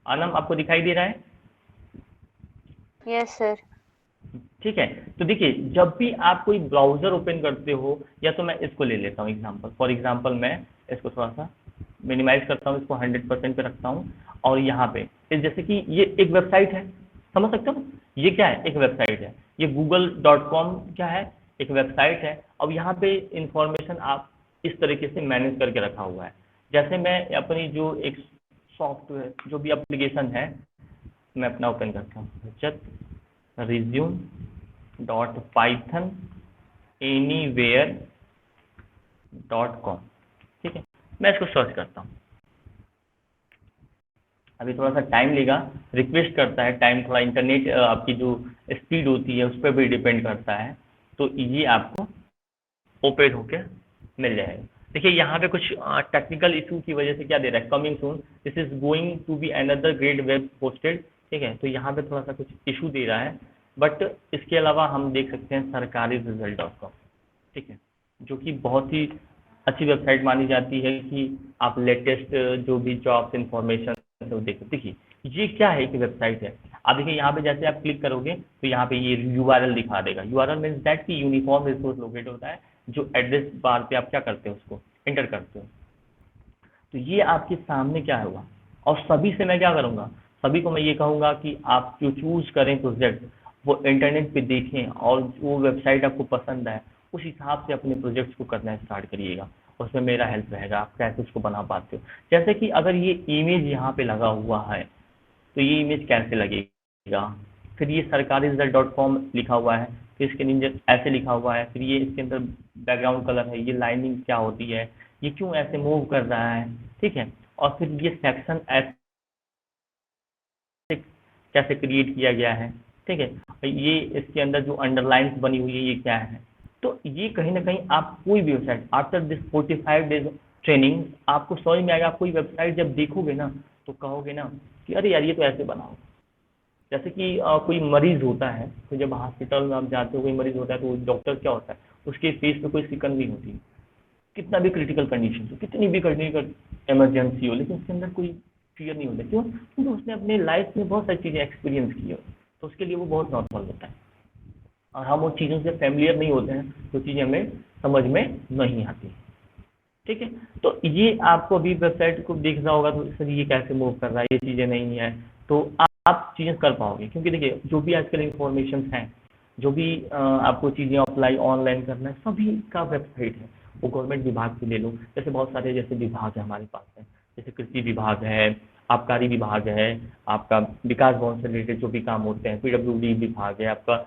आनम आपको दिखाई दे रहा है? Yes sir. ठीक है। तो देखिए जब भी आप कोई ब्राउजर ओपन करते हो, या तो मैं इसको ले लेता हूँ एग्जांपल, फॉर एग्जांपल मैं इसको थोड़ा सा मिनिमाइज करता हूँ, इसको 100% पे रखता हूँ, और यहाँ पे जैसे कि ये एक वेबसाइट है, समझ सकते हो? ये क्या है? एक वेबसाइट है। ये google.com क्या है? एक वेबसाइट है। अब यहाँ पे इंफॉर्मेशन आप इस तरीके से मैनेज करके रखा हुआ है। जैसे मैं अपनी जो एक सॉफ्टवेयर जो भी एप्लीकेशन है, मैं अपना ओपन करता हूँ, just resume dot Python anywhere dot com. ठीक है, मैं इसको सर्च करता हूँ। अभी थोड़ा सा टाइम लेगा, रिक्वेस्ट करता है टाइम, थोड़ा इंटरनेट आपकी जो स्पीड होती है उस पर भी डिपेंड करता है। तो ये आपको ओपन होके मिल जाएगा। देखिए यहाँ पे कुछ टेक्निकल इशू की वजह से क्या दे रहा है, coming soon this is going to be another great web posted. ठीक है, तो यहाँ पे थोड़ा सा कुछ इशू दे रहा है, बट इसके अलावा हम देख सकते हैं सरकारी रिजल्ट डॉट कॉम। ठीक है, जो कि बहुत ही अच्छी वेबसाइट मानी जाती है कि आप लेटेस्ट जो भी जॉब्स इंफॉर्मेशन देखो। देखिए ये क्या है, एक वेबसाइट है। आप देखिए यहाँ पे जैसे आप क्लिक करोगे तो यहाँ पे ये यूआरएल दिखा देगा। यूआरएल मीन्स दैट कि यूनिफॉर्म रिसोर्स लोकेट होता है, जो एड्रेस बार पे आप क्या करते हो, उसको एंटर करते हो। तो ये आपके सामने क्या होगा, और सभी से मैं क्या करूँगा, सभी को मैं ये कहूँगा कि आप जो चूज करें प्रोजेक्ट वो इंटरनेट पे देखें, और वो वेबसाइट आपको पसंद है उस हिसाब से अपने प्रोजेक्ट्स को करना स्टार्ट करिएगा। उसमें मेरा हेल्प रहेगा, आप कैसे उसको बना पाते हो। जैसे कि अगर ये इमेज यहाँ पे लगा हुआ है, तो ये इमेज कैसे लगेगा। फिर ये सरकारी रिजल्ट डॉट कॉम लिखा हुआ है, फिर इसके नीचे ऐसे लिखा हुआ है, फिर ये इसके अंदर बैकग्राउंड कलर है, ये लाइनिंग क्या होती है, ये क्यों ऐसे मूव कर रहा है। ठीक है, और फिर ये सेक्शन ऐसे कैसे क्रिएट किया गया है। ठीक है, ये इसके अंदर जो अंडरलाइंस बनी हुई है ये क्या है। तो ये कहीं ना कहीं आप कोई भी website after this 45 days training आपको समझ में आएगा। आप कोई वेबसाइट जब देखोगे ना तो कहोगे ना कि अरे यार ये तो ऐसे बनाओ। जैसे कि कोई मरीज होता है, तो जब हॉस्पिटल में आप जाते हो, कोई मरीज होता है तो डॉक्टर क्या होता है, उसके फेस पे कोई सिकन नहीं होती, कितना भी क्रिटिकल कंडीशन हो, कितनी भी क्रिटिकल इमरजेंसी हो, लेकिन उसके अंदर कोई फियर नहीं होता। क्यों? क्योंकि उसने अपने लाइफ में बहुत सारी चीज़ें एक्सपीरियंस की हो, तो उसके लिए वो बहुत नॉर्मल होता है। और हम उन चीज़ों से फेमिलियर नहीं होते हैं तो चीज़ें हमें समझ में नहीं आती। ठीक है, तो ये आपको अभी वेबसाइट को देखना होगा तो सर ये कैसे मूव कर रहा है, ये चीज़ें नहीं है, तो आप चीज़ें कर पाओगे। क्योंकि देखिए जो भी आजकल इंफॉर्मेशन है, जो भी आपको चीज़ें अप्लाई ऑनलाइन करना है, सभी का वेबसाइट है। वो गवर्नमेंट विभाग से ले लो, जैसे बहुत सारे जैसे विभाग है हमारे पास है, जैसे कृषि विभाग है, आबकारी विभाग है, आपका विकास भवन से रिलेटेड जो भी काम होते हैं, पीडब्ल्यूडी विभाग है आपका,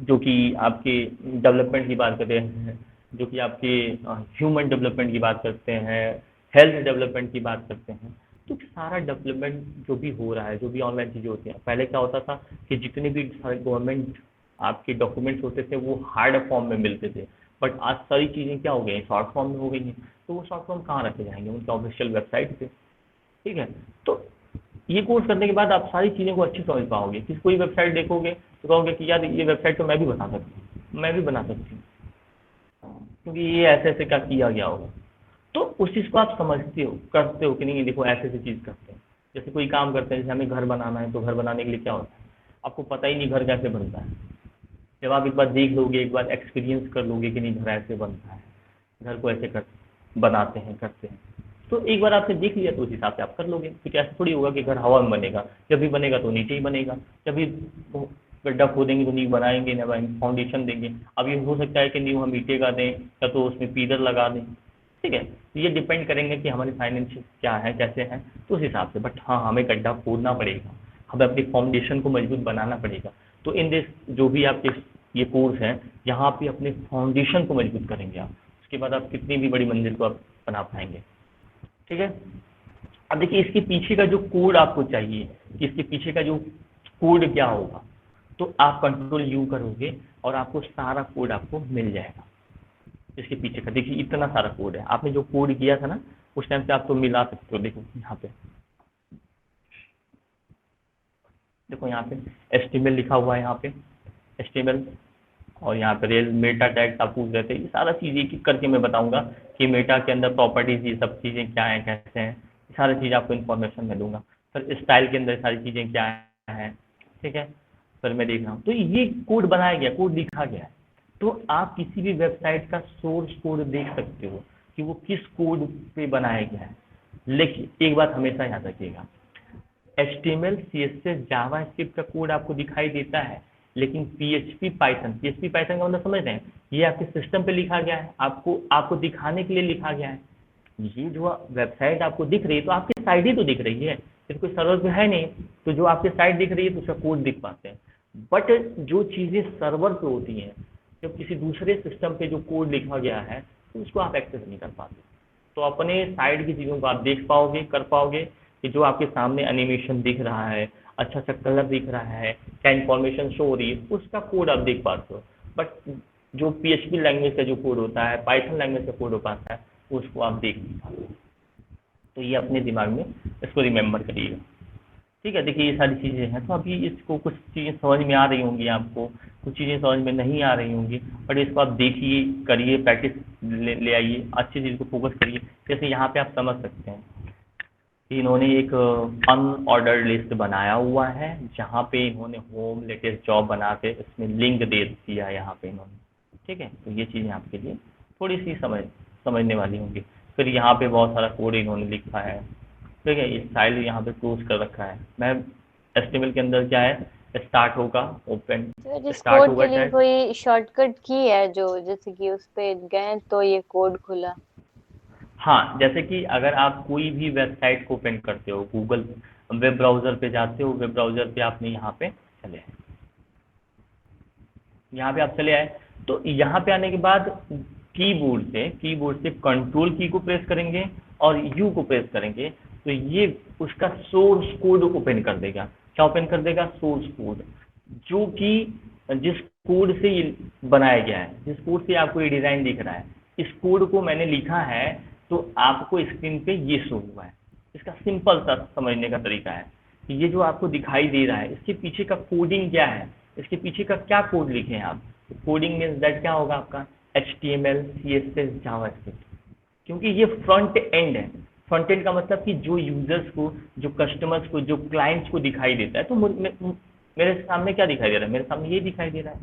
जो कि आपके डेवलपमेंट की बात करते हैं, जो कि आपके ह्यूमन डेवलपमेंट की बात करते हैं, हेल्थ डेवलपमेंट की बात करते हैं। तो सारा डेवलपमेंट जो भी हो रहा है, जो भी ऑनलाइन चीज़ें होती हैं, पहले क्या होता था कि जितने भी सारे गवर्नमेंट आपके डॉक्यूमेंट्स होते थे वो हार्ड फॉर्म में मिलते थे, बट आज सारी चीज़ें क्या हो गई हैं, शॉर्ट फॉर्म में हो गई हैं। तो वो शॉर्ट फॉर्म कहाँ रखे जाएंगे, उनके ऑफिशियल वेबसाइट पे। ठीक है, तो ये कोर्स करने के बाद आप सारी चीज़ों को अच्छी समझ पाओगे। कि कोई वेबसाइट देखोगे तो कहोगे कि यार ये वेबसाइट तो मैं भी बना सकती हूँ, मैं भी बना सकती हूँ, क्योंकि ये ऐसे ऐसे क्या किया गया होगा। तो उस चीज़ को आप समझते हो, करते हो कि नहीं देखो ऐसे ऐसे चीज़ करते हैं। जैसे कोई काम करते हैं, जैसे हमें घर बनाना है, तो घर बनाने के लिए क्या होता है, आपको पता ही नहीं घर कैसे बनता है। जब आप एक बार देख लोगे, एक बार एक्सपीरियंस कर लोगे कि नहीं घर ऐसे बनता है, घर को ऐसे कर बनाते हैं, करते हैं, तो एक बार आपने देख लिया तो उस हिसाब से आप कर लोगे। फिर ऐसा थोड़ी होगा कि घर हवा में बनेगा, जब भी बनेगा तो नीचे ही बनेगा। जब भी वो गड्ढा खोदेंगे तो नींव बनाएंगे ना, फाउंडेशन देंगे। अब ये हो सकता है कि नींव हम ईंटे का दें या तो उसमें पीलर लगा दें। ठीक है, तो ये डिपेंड करेंगे कि हमारी फाइनेंशियल क्या है, कैसे हैं, तो उस हिसाब से। बट हाँ, हमें गड्ढा खोदना पड़ेगा, हमें अपनी फाउंडेशन को मजबूत बनाना पड़ेगा। तो इन दिस जो भी आपके ये कोर्स है, यहाँ पे अपने फाउंडेशन को मजबूत करेंगे आप, उसके बाद आप कितनी भी बड़ी मंजिल को आप बना पाएंगे। ठीक है, अब देखिए इसके पीछे का जो कोड आपको चाहिए, कि इसके पीछे का जो कोड क्या होगा, तो आप कंट्रोल यू करोगे और आपको सारा कोड आपको मिल जाएगा। इसके पीछे का देखिए इतना सारा कोड है, आपने जो कोड किया था ना उस टाइम से आप तो मिला सकते हो। देखो यहाँ पे, देखो यहाँ पे एचटीएमएल लिखा हुआ है, यहाँ पे एचटीएमएल, और यहाँ पे रेल मेटा टैग्स आप पूछ रहे थे। ये सारा चीज़ एक एक करके मैं बताऊंगा कि मेटा के अंदर प्रॉपर्टीज ये सब चीज़ें क्या है, कैसे हैं, ये सारी चीज़ आपको इन्फॉर्मेशन मैं दूंगा। फिर स्टाइल के अंदर सारी चीज़ें क्या हैं, ठीक है। फिर मैं देख रहा हूँ तो ये कोड बनाया गया, कोड लिखा गया है। तो आप किसी भी वेबसाइट का सोर्स कोड देख सकते हो कि वो किस कोड पे बनाया गया है। लेकिन एक बात हमेशा याद रखिएगा, HTML CSS जावास्क्रिप्ट का कोड आपको दिखाई देता है, लेकिन पीएचपी पाइथन का मतलब समझ रहे हैं, ये आपके सिस्टम पे लिखा गया है, आपको आपको दिखाने के लिए लिखा गया है। ये जो वेबसाइट आपको दिख रही है तो आपकी साइट ही तो दिख रही है, फिर कोई सर्वर पे है नहीं, तो जो आपकी साइट दिख रही है तो उसका कोड दिख पाते हैं। बट जो चीज़ें सर्वर पे होती हैं, जब किसी दूसरे सिस्टम पे जो कोड लिखा गया है तो उसको आप एक्सेस नहीं कर पाते। तो अपने साइड की चीज़ों को आप देख पाओगे, कर पाओगे कि जो आपके सामने एनिमेशन दिख रहा है, अच्छा सा कलर दिख रहा है, क्या इन्फॉर्मेशन शो हो रही है, उसका कोड आप देख पाते हो। बट जो PHP लैंग्वेज का जो कोड होता है, पाइथन लैंग्वेज का कोड हो पाता है, उसको आप देख नहीं पाते। तो ये अपने दिमाग में इसको रिमेंबर करिएगा, ठीक है। देखिए ये सारी चीज़ें हैं, तो अभी इसको कुछ चीज़ें समझ में आ रही होंगी आपको, कुछ चीज़ें समझ में नहीं आ रही होंगी, बट इसको आप देखिए, करिए, प्रैक्टिस ले आइए, अच्छी चीज़ को फोकस करिए। जैसे यहाँ पे आप समझ सकते हैं कि इन्होंने एक अनऑर्डर्ड लिस्ट बनाया हुआ है, जहाँ पे इन्होंने होम लेटेस्ट जॉब बना के इसमें लिंक दे दिया है यहाँ पे इन्होंने, ठीक है। तो ये चीज़ें आपके लिए थोड़ी सी समझने वाली होंगी। फिर यहाँ पे बहुत सारा कोड इन्होंने लिखा है, ठीक है। ये स्टाइल यहाँ पे क्लोज कर रखा है। मैं HTML के अंदर क्या है, स्टार्ट होगा, ओपन, सर इस स्टार्ट कोड होगा के लिए चैट। कोई शॉर्टकट की है जो जैसे कि उस पे गए तो ये कोड खुला? हाँ, जैसे कि अगर आप कोई भी वेबसाइट को ओपन करते हो, गूगल वेब ब्राउज़र पे जाते हो, वेब ब्राउज़र पे आपने यहाँ पे चले आए, यहाँ पे आप चले आए, तो यहाँ पे आने के बाद कीबोर्ड से कंट्रोल की को प्रेस करेंगे और यू को प्रेस करेंगे, तो ये उसका सोर्स कोड ओपन कर देगा। क्या ओपन कर देगा? सोर्स कोड, जो कि जिस कोड से ये बनाया गया है, जिस कोड से आपको ये डिज़ाइन दिख रहा है, इस कोड को मैंने लिखा है, तो आपको स्क्रीन पे ये शो हुआ है। इसका सिंपल सा समझने का तरीका है कि ये जो आपको दिखाई दे रहा है, इसके पीछे का कोडिंग क्या है, इसके पीछे का क्या कोड लिखे हैं आप। कोडिंग मीन्स दैट क्या होगा आपका, HTML CSS जावास्क्रिप्ट, क्योंकि ये फ्रंट एंड है। फ्रंट एंड का मतलब कि जो यूजर्स को, जो कस्टमर्स को, जो क्लाइंट्स को दिखाई देता है, तो मेरे सामने क्या दिखाई दे रहा है, मेरे सामने ये दिखाई दे रहा है।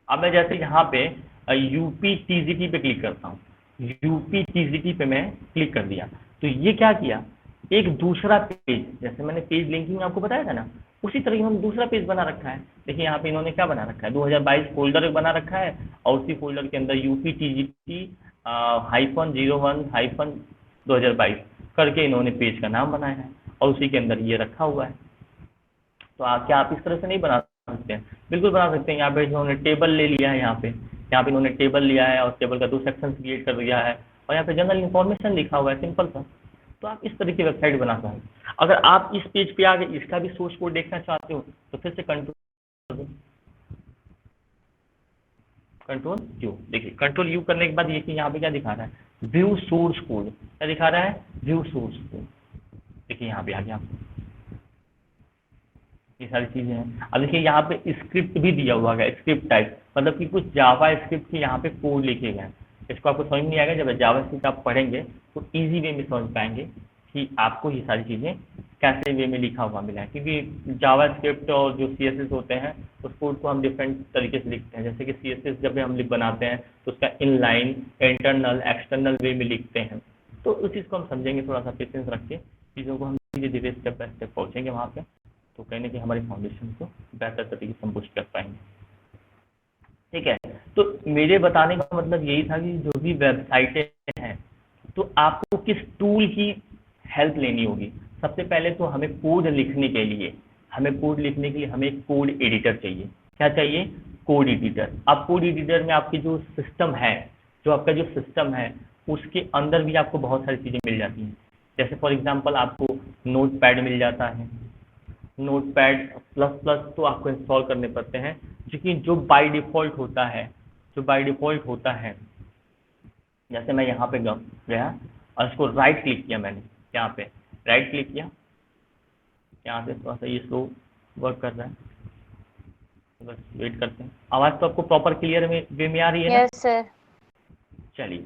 अब मैं जैसे यहाँ पे UPTGT पे क्लिक करता हूँ, UPTGT पे मैं क्लिक कर दिया, तो ये क्या किया, एक दूसरा पेज, जैसे मैंने पेज लिंकिंग आपको बताया था ना, उसी तरह इन्होंने दूसरा पेज बना रखा है। देखिए यहाँ पे इन्होंने क्या बना रखा है, 2022 फोल्डर बना रखा है, और उसी फोल्डर के अंदर UPTGT -1-2022 करके इन्होंने पेज का नाम बनाया है, और उसी के अंदर ये रखा हुआ है। तो क्या आप इस तरह से नहीं बना सकते हैं? बिल्कुल बना सकते हैं। यहाँ पे इन्होंने टेबल ले लिया है, यहाँ पे इन्होंने टेबल लिया है और टेबल का 2 सेक्शन क्रिएट कर दिया है, और यहाँ पे जनरल इन्फॉर्मेशन लिखा हुआ है, सिंपल सा। तो आप इस तरह की वेबसाइट बना सकते हैं। अगर आप इस पेज पे आगे इसका भी सोर्स कोड देखना चाहते हो, तो फिर से कंट्रोल यू, देखिए कंट्रोल यू करने के बाद ये कि यहाँ पे क्या दिखा रहा है, व्यू सोर्स कोड, क्या दिखा रहा है, व्यू सोर्स कोड। देखिए यहाँ पे आ गया आपको, ये सारी चीज़ें हैं। अब देखिए यहाँ पे स्क्रिप्ट भी दिया हुआ है, स्क्रिप्ट टाइप, मतलब कि कुछ जावा स्क्रिप्ट के यहाँ पे कोड लिखे गए हैं। इसको आपको समझ नहीं आएगा, जब जावा स्क्रिप्ट आप पढ़ेंगे तो ईजी वे में समझ पाएंगे कि आपको ये सारी चीज़ें कैसे वे में लिखा हुआ मिला है। क्योंकि जावा स्क्रिप्ट और जो CSS होते हैं, उस कोड को हम डिफरेंट तरीके से लिखते हैं। जैसे कि CSS जब हम बनाते हैं तो उसका इनलाइन, इंटरनल, एक्सटर्नल वे में लिखते हैं। तो उस चीज़ को हम समझेंगे, थोड़ा सा पेशेंस रख के चीज़ों को हम धीरे धीरे स्टेप बाय स्टेप पहुँचेंगे वहाँ पे, तो कहीं ना कहीं हमारी फाउंडेशन को बेहतर तरीके से हम बूस्ट कर पाएंगे, ठीक है। तो मेरे बताने का मतलब यही था कि जो भी वेबसाइटें हैं, तो आपको किस टूल की हेल्प लेनी होगी। सबसे पहले तो हमें कोड लिखने के लिए हमें एक कोड एडिटर चाहिए। क्या चाहिए? Code editor. अब कोड एडिटर में आपकी जो सिस्टम है, जो आपका जो सिस्टम है, उसके अंदर भी आपको बहुत सारी चीज़ें मिल जाती हैं। जैसे फॉर एग्जांपल आपको नोट पैड मिल जाता है, नोटपैड प्लस प्लस तो आपको इंस्टॉल करने पड़ते हैं, जो बाय डिफ़ॉल्ट होता है, जैसे मैं यहाँ पे गया और इसको राइट क्लिक किया, मैंने यहाँ पे राइट क्लिक किया, यहाँ से थोड़ा सा ये स्लो वर्क कर रहा है, तो बस वेट करते हैं। आवाज़ तो आपको प्रॉपर क्लियर वे में आ रही है ना? Yes sir. चलिए,